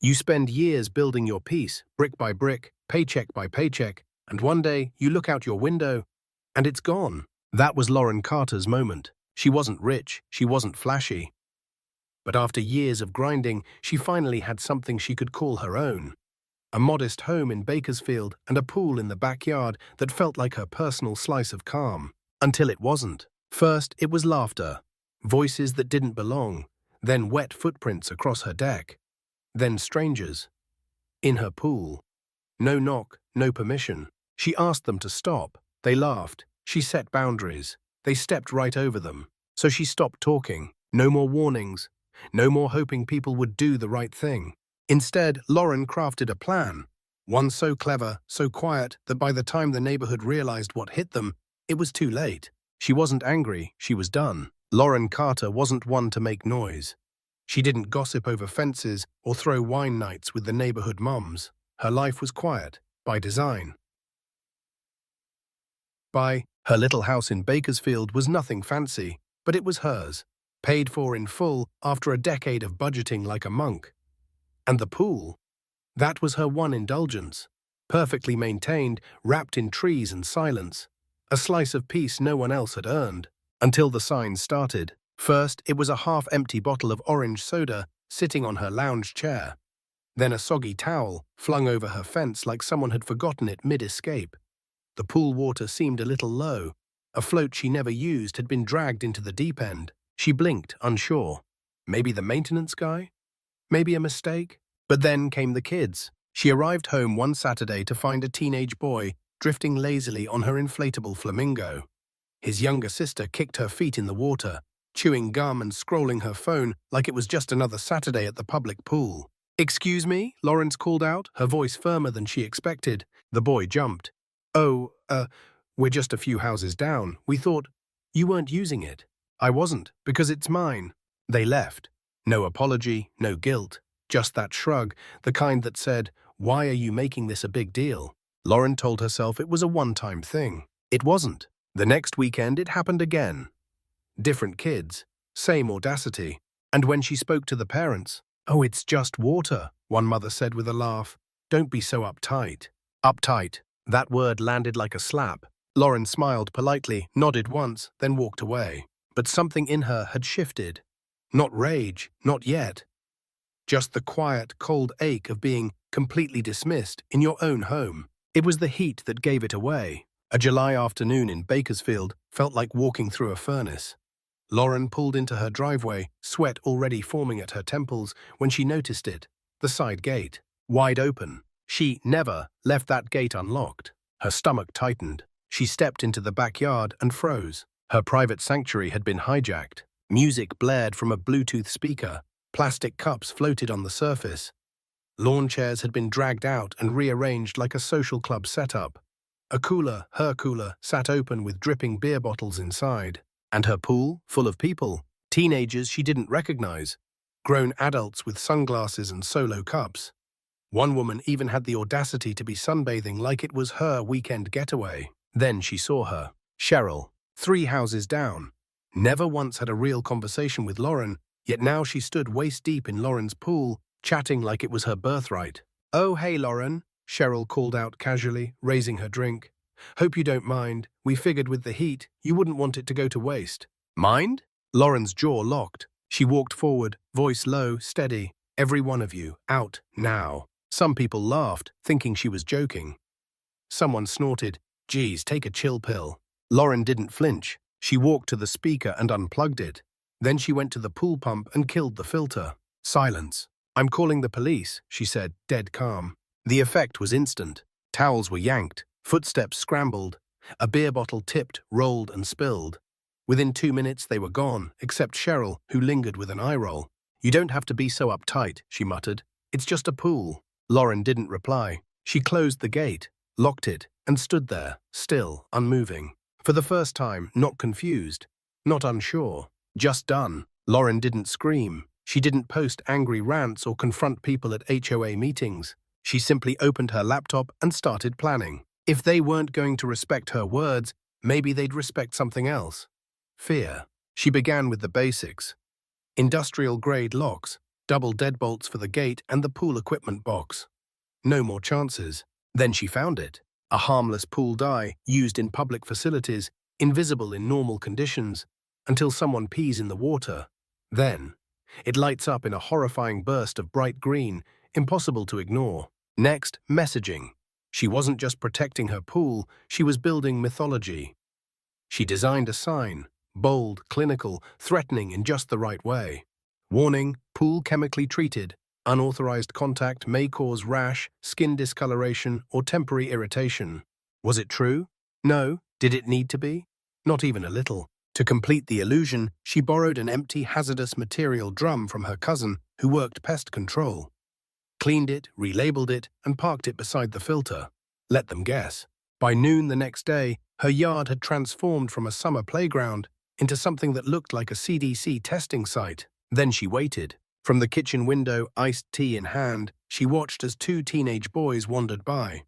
You spend years building your peace, brick by brick, paycheck by paycheck, and one day you look out your window and it's gone. That was Lauren Carter's moment. She wasn't rich, she wasn't flashy. But after years of grinding, she finally had something she could call her own. A modest home in Bakersfield and a pool in the backyard that felt like her personal slice of calm. Until it wasn't. First, it was laughter. Voices that didn't belong. Then wet footprints across her deck. Then strangers. In her pool. No knock, no permission. She asked them to stop. They laughed. She set boundaries. They stepped right over them. So she stopped talking. No more warnings. No more hoping people would do the right thing. Instead, Lauren crafted a plan. One so clever, so quiet, that by the time the neighborhood realized what hit them, it was too late. She wasn't angry, she was done. Lauren Carter wasn't one to make noise. She didn't gossip over fences or throw wine nights with the neighborhood moms. Her life was quiet, by design. Her little house in Bakersfield was nothing fancy, but it was hers, paid for in full after a decade of budgeting like a monk. And the pool? That was her one indulgence, perfectly maintained, wrapped in trees and silence, a slice of peace no one else had earned, until the signs started. First, it was a half-empty bottle of orange soda sitting on her lounge chair. Then a soggy towel flung over her fence like someone had forgotten it mid-escape. The pool water seemed a little low. A float she never used had been dragged into the deep end. She blinked, unsure. Maybe the maintenance guy? Maybe a mistake? But then came the kids. She arrived home one Saturday to find a teenage boy drifting lazily on her inflatable flamingo. His younger sister kicked her feet in the water, chewing gum and scrolling her phone like it was just another Saturday at the public pool. "Excuse me?" Lawrence called out, her voice firmer than she expected. The boy jumped. "Oh, we're just a few houses down. We thought you weren't using it." "I wasn't, because it's mine." They left. No apology, no guilt, just that shrug, the kind that said, "Why are you making this a big deal?" Lauren told herself it was a one-time thing. It wasn't. The next weekend it happened again. Different kids, same audacity. And when she spoke to the parents, "Oh, it's just water," one mother said with a laugh. "Don't be so uptight." Uptight. That word landed like a slap. Lauren smiled politely, nodded once, then walked away. But something in her had shifted. Not rage, not yet. Just the quiet, cold ache of being completely dismissed in your own home. It was the heat that gave it away. A July afternoon in Bakersfield felt like walking through a furnace. Lauren pulled into her driveway, sweat already forming at her temples, when she noticed it, the side gate, wide open. She never left that gate unlocked. Her stomach tightened. She stepped into the backyard and froze. Her private sanctuary had been hijacked. Music blared from a Bluetooth speaker. Plastic cups floated on the surface. Lawn chairs had been dragged out and rearranged like a social club setup. A cooler, her cooler, sat open with dripping beer bottles inside. And her pool, full of people. Teenagers she didn't recognize. Grown adults with sunglasses and solo cups. One woman even had the audacity to be sunbathing like it was her weekend getaway. Then she saw her. Cheryl, 3 houses down. Never once had a real conversation with Lauren, yet now she stood waist-deep in Lauren's pool, chatting like it was her birthright. "Oh, hey, Lauren," Cheryl called out casually, raising her drink. "Hope you don't mind. We figured with the heat, you wouldn't want it to go to waste." "Mind?" Lauren's jaw locked. She walked forward, voice low, steady. "Every one of you, out, now." Some people laughed, thinking she was joking. Someone snorted, "Geez, take a chill pill." Lauren didn't flinch. She walked to the speaker and unplugged it. Then she went to the pool pump and killed the filter. Silence. "I'm calling the police," she said, dead calm. The effect was instant. Towels were yanked, footsteps scrambled, a beer bottle tipped, rolled and spilled. Within 2 minutes they were gone, except Cheryl, who lingered with an eye roll. "You don't have to be so uptight," she muttered. "It's just a pool." Lauren didn't reply. She closed the gate, locked it, and stood there, still, unmoving. For the first time, not confused, not unsure, just done. Lauren didn't scream. She didn't post angry rants or confront people at HOA meetings. She simply opened her laptop and started planning. If they weren't going to respect her words, maybe they'd respect something else. Fear. She began with the basics. Industrial-grade locks, double deadbolts for the gate and the pool equipment box. No more chances. Then she found it. A harmless pool dye used in public facilities, invisible in normal conditions, until someone pees in the water. Then, it lights up in a horrifying burst of bright green, impossible to ignore. Next, messaging. She wasn't just protecting her pool, she was building mythology. She designed a sign, bold, clinical, threatening in just the right way. Warning, pool chemically treated. Unauthorized contact may cause rash, skin discoloration, or temporary irritation. Was it true? No. Did it need to be? Not even a little. To complete the illusion, she borrowed an empty hazardous material drum from her cousin who worked pest control. Cleaned it, relabeled it, and parked it beside the filter. Let them guess. By noon the next day, her yard had transformed from a summer playground into something that looked like a CDC testing site. Then she waited. From the kitchen window, iced tea in hand, she watched as two teenage boys wandered by.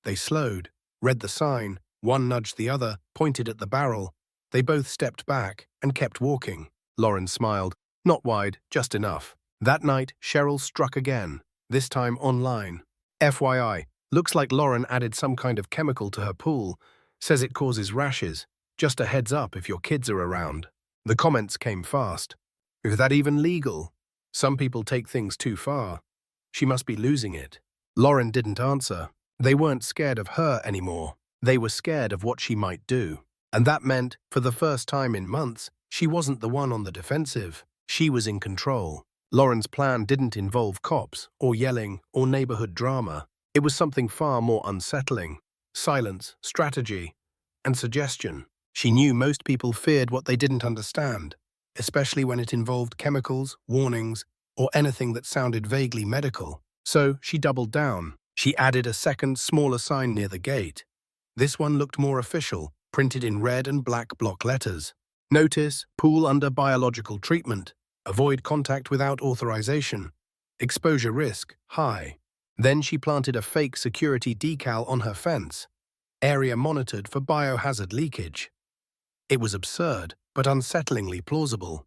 They slowed, read the sign, one nudged the other, pointed at the barrel. They both stepped back and kept walking. Lauren smiled. Not wide, just enough. That night, Cheryl struck again, this time online. FYI, looks like Lauren added some kind of chemical to her pool, says it causes rashes. Just a heads up if your kids are around. The comments came fast. Is that even legal? Some people take things too far. She must be losing it. Lauren didn't answer. They weren't scared of her anymore. They were scared of what she might do. And that meant, for the first time in months, she wasn't the one on the defensive. She was in control. Lauren's plan didn't involve cops, or yelling, or neighborhood drama. It was something far more unsettling. Silence, strategy, and suggestion. She knew most people feared what they didn't understand, especially when it involved chemicals, warnings, or anything that sounded vaguely medical. So she doubled down. She added a second, smaller sign near the gate. This one looked more official, printed in red and black block letters. Notice, pool under biological treatment. Avoid contact without authorization. Exposure risk, high. Then she planted a fake security decal on her fence. Area monitored for biohazard leakage. It was absurd, but unsettlingly plausible,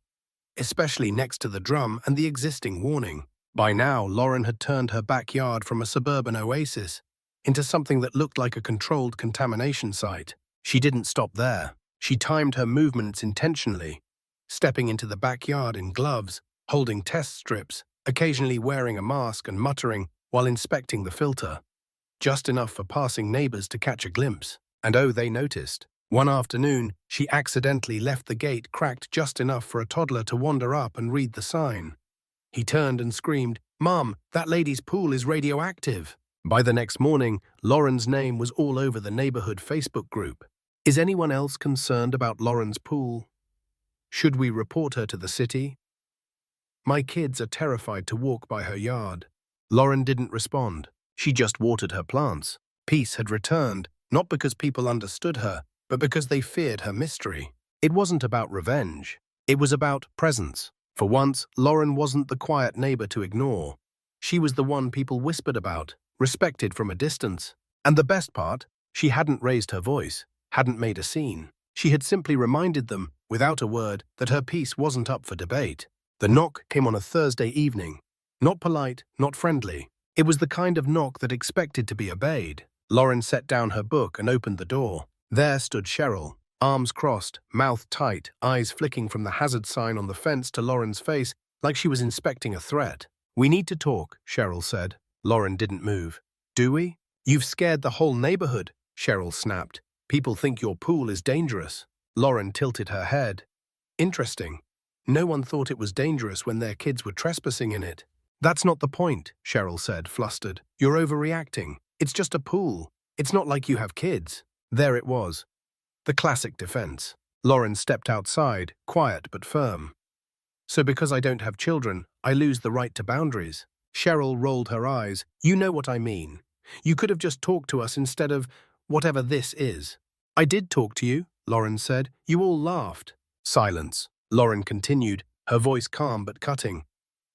especially next to the drum and the existing warning. By now, Lauren had turned her backyard from a suburban oasis into something that looked like a controlled contamination site. She didn't stop there. She timed her movements intentionally, stepping into the backyard in gloves, holding test strips, occasionally wearing a mask and muttering while inspecting the filter. Just enough for passing neighbors to catch a glimpse. And oh, they noticed. One afternoon, she accidentally left the gate cracked just enough for a toddler to wander up and read the sign. He turned and screamed, "Mom, that lady's pool is radioactive." By the next morning, Lauren's name was all over the neighborhood Facebook group. Is anyone else concerned about Lauren's pool? Should we report her to the city? My kids are terrified to walk by her yard. Lauren didn't respond. She just watered her plants. Peace had returned, not because people understood her, but because they feared her mystery. It wasn't about revenge. It was about presence. For once, Lauren wasn't the quiet neighbor to ignore. She was the one people whispered about, respected from a distance. And the best part, she hadn't raised her voice, hadn't made a scene. She had simply reminded them, without a word, that her piece wasn't up for debate. The knock came on a Thursday evening. Not polite, not friendly. It was the kind of knock that expected to be obeyed. Lauren set down her book and opened the door. There stood Cheryl, arms crossed, mouth tight, eyes flicking from the hazard sign on the fence to Lauren's face like she was inspecting a threat. "We need to talk," Cheryl said. Lauren didn't move. "Do we?" "You've scared the whole neighborhood," Cheryl snapped. "People think your pool is dangerous." Lauren tilted her head. "Interesting. No one thought it was dangerous when their kids were trespassing in it." "That's not the point," Cheryl said, flustered. "You're overreacting. It's just a pool. It's not like you have kids." There it was. The classic defense. Lauren stepped outside, quiet but firm. "So because I don't have children, I lose the right to boundaries." Cheryl rolled her eyes. "You know what I mean. You could have just talked to us instead of whatever this is." "I did talk to you," Lauren said. "You all laughed." Silence. Lauren continued, her voice calm but cutting.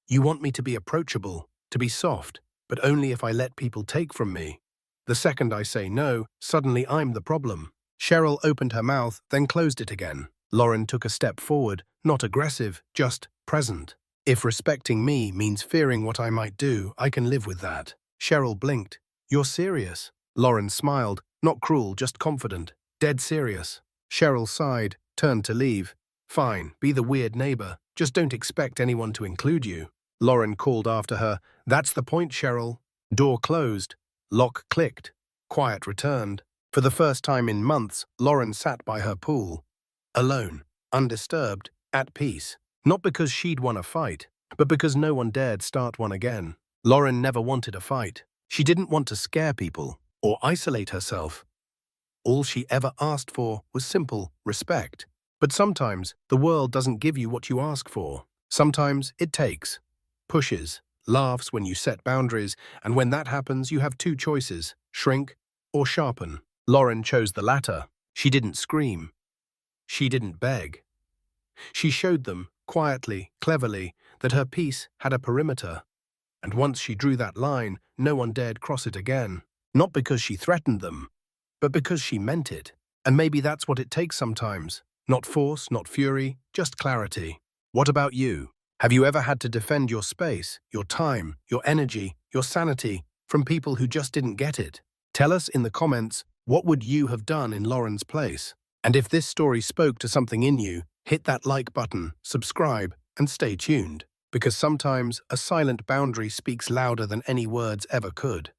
"You want me to be approachable, to be soft, but only if I let people take from me. The second I say no, suddenly I'm the problem." Cheryl opened her mouth, then closed it again. Lauren took a step forward, not aggressive, just present. If respecting me means fearing what I might do, I can live with that. Cheryl blinked. You're serious? Lauren smiled, not cruel, just confident. Dead serious. Cheryl sighed, turned to leave. Fine, be the weird neighbor. Just don't expect anyone to include you. Lauren called after her. That's the point, Cheryl. Door closed. Lock clicked. Quiet returned. For the first time in months, Lauren sat by her pool. Alone, undisturbed, at peace. Not because she'd won a fight, but because no one dared start one again. Lauren never wanted a fight. She didn't want to scare people or isolate herself. All she ever asked for was simple respect. But sometimes the world doesn't give you what you ask for. Sometimes it takes, pushes, laughs when you set boundaries, and when that happens, you have two choices: shrink or sharpen. Lauren chose the latter. She didn't scream. She didn't beg. She showed them, quietly, cleverly, that her peace had a perimeter. And once she drew that line, no one dared cross it again. Not because she threatened them, but because she meant it. And maybe that's what it takes sometimes. Not force, not fury, just clarity. What about you? Have you ever had to defend your space, your time, your energy, your sanity from people who just didn't get it? Tell us in the comments, what would you have done in Lauren's place? And if this story spoke to something in you, hit that like button, subscribe, and stay tuned. Because sometimes a silent boundary speaks louder than any words ever could.